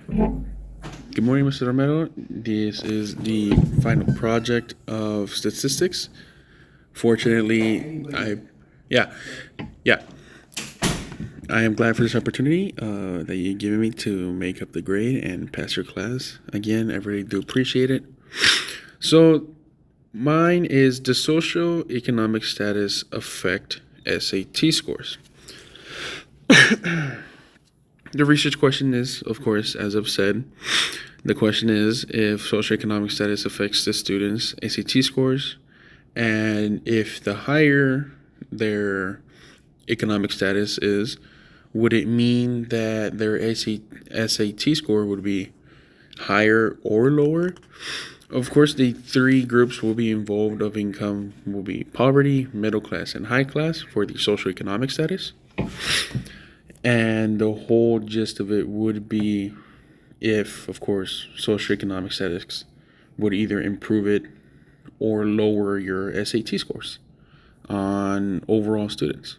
Good morning, Mr. Romero. This is the final project of statistics. Fortunately, yeah, yeah, I am glad for this opportunity that you've given me to make up the grade and pass your class. Again, I really do appreciate it. So, mine is the socioeconomic status affect SAT scores. The research question is, of course, as I've said, the question is if socioeconomic status affects the students' ACT scores, and if the higher their economic status is, would it mean that their SAT score would be higher or lower? Of course, the three groups will be involved of income will be poverty, middle class, and high class for the socioeconomic status. And the whole gist of it would be if, of course, socioeconomic status would either improve it or lower your SAT scores on overall students.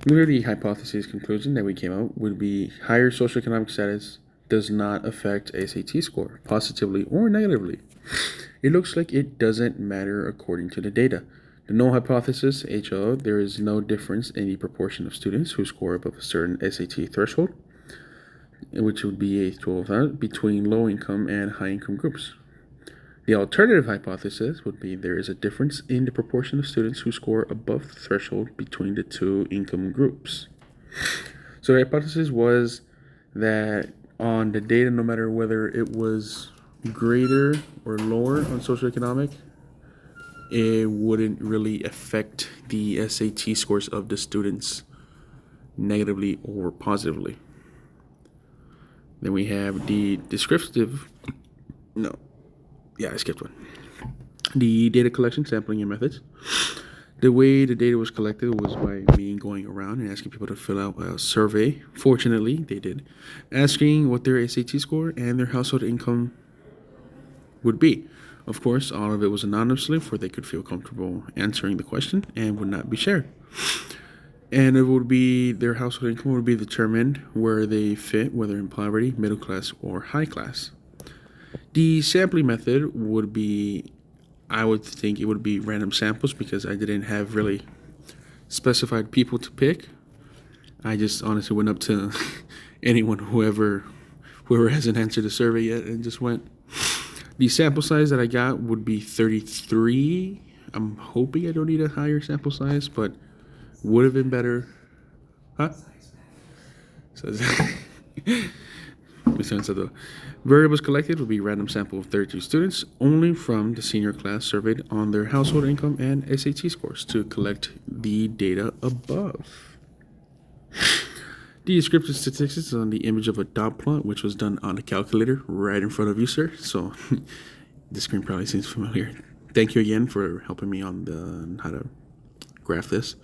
The hypothesis conclusion that we came out would be higher socioeconomic status does not affect SAT score positively or negatively. It looks like it doesn't matter according to the data. The null hypothesis, HO, there is no difference in the proportion of students who score above a certain SAT threshold, which would be a 12 between low income and high income groups. The alternative hypothesis would be there is a difference in the proportion of students who score above the threshold between the two income groups. So the hypothesis was that on the data, no matter whether it was greater or lower on socioeconomic, it wouldn't really affect the SAT scores of the students negatively or positively. Then we have the descriptive. No, yeah, I skipped one. The data collection, sampling, and methods. The way the data was collected was by me going around and asking people to fill out a survey. Fortunately, they did, asking what their SAT score and their household income would be. Of course, all of it was anonymously, for they could feel comfortable answering the question and would not be shared. And it would be their household income would be determined where they fit, whether in poverty, middle class, or high class. The sampling method would be, I would think it would be random samples because I didn't have really specified people to pick. I just honestly went up to anyone, whoever hasn't answered the survey yet, and just went. The sample size that I got would be 33. I'm hoping I don't need a higher sample size, but would have been better. Huh? So, the variables collected would be random sample of 32 students, only from the senior class surveyed on their household income and SAT scores to collect the data above. The descriptive statistics is on the image of a dot plot, which was done on a calculator right in front of you, sir. So the screen probably seems familiar. Thank you again for helping me on how to graph this.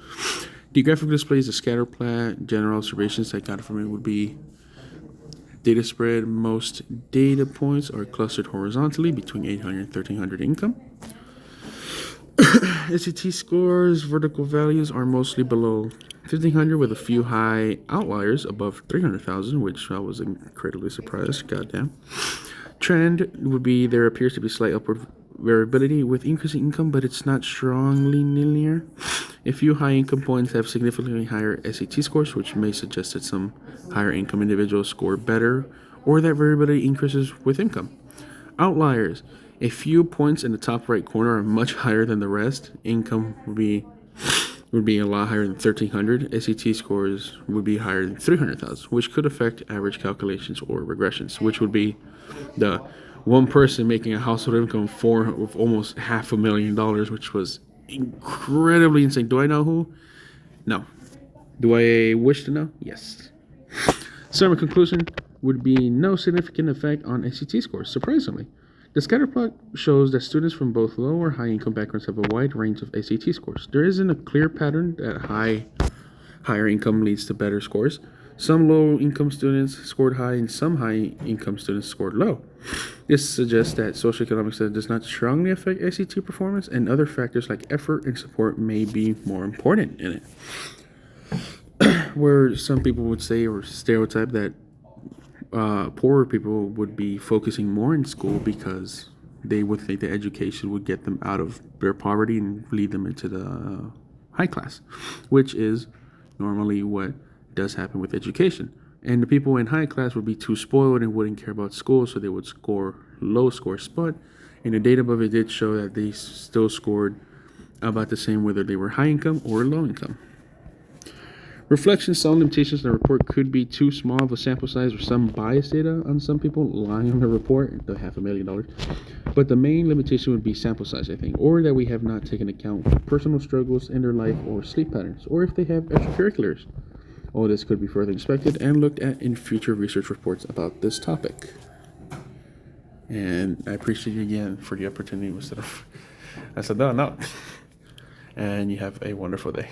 The graphic displays the scatter plot. General observations I got from it would be data spread. Most data points are clustered horizontally between 800 and 1300 income. SAT scores, vertical values are mostly below 1500 with a few high outliers above 300,000, which I was incredibly surprised. Goddamn. Trend would be there appears to be slight upward variability with increasing income, but it's not strongly linear. A few high income points have significantly higher SAT scores, which may suggest that some higher income individuals score better or that variability increases with income. Outliers. A few points in the top right corner are much higher than the rest. Income would be a lot higher than 1300. SAT scores would be higher than 300,000, which could affect average calculations or regressions, which would be the one person making a household income of almost $500,000, which was incredibly insane. Do I know who? No. Do I wish to know? Yes. Summary conclusion would be no significant effect on SAT scores, surprisingly. The scatter plot shows that students from both low or high income backgrounds have a wide range of SAT scores. There isn't a clear pattern that higher income leads to better scores. Some low income students scored high and some high income students scored low. This suggests that socioeconomic status does not strongly affect SAT performance, and other factors like effort and support may be more important in it. Where some people would say or stereotype that poorer people would be focusing more in school because they would think that education would get them out of their poverty and lead them into the high class, which is normally what does happen with education. And the people in high class would be too spoiled and wouldn't care about school, so they would score low scores. But in the data above, it did show that they still scored about the same whether they were high income or low income. Reflections, some limitations in the report could be too small of a sample size or some biased data on some people lying on the report, the $500,000. But the main limitation would be sample size, I think, or that we have not taken account of personal struggles in their life or sleep patterns, or if they have extracurriculars. All this could be further inspected and looked at in future research reports about this topic. And I appreciate you again for the opportunity. I said, no. And you have a wonderful day.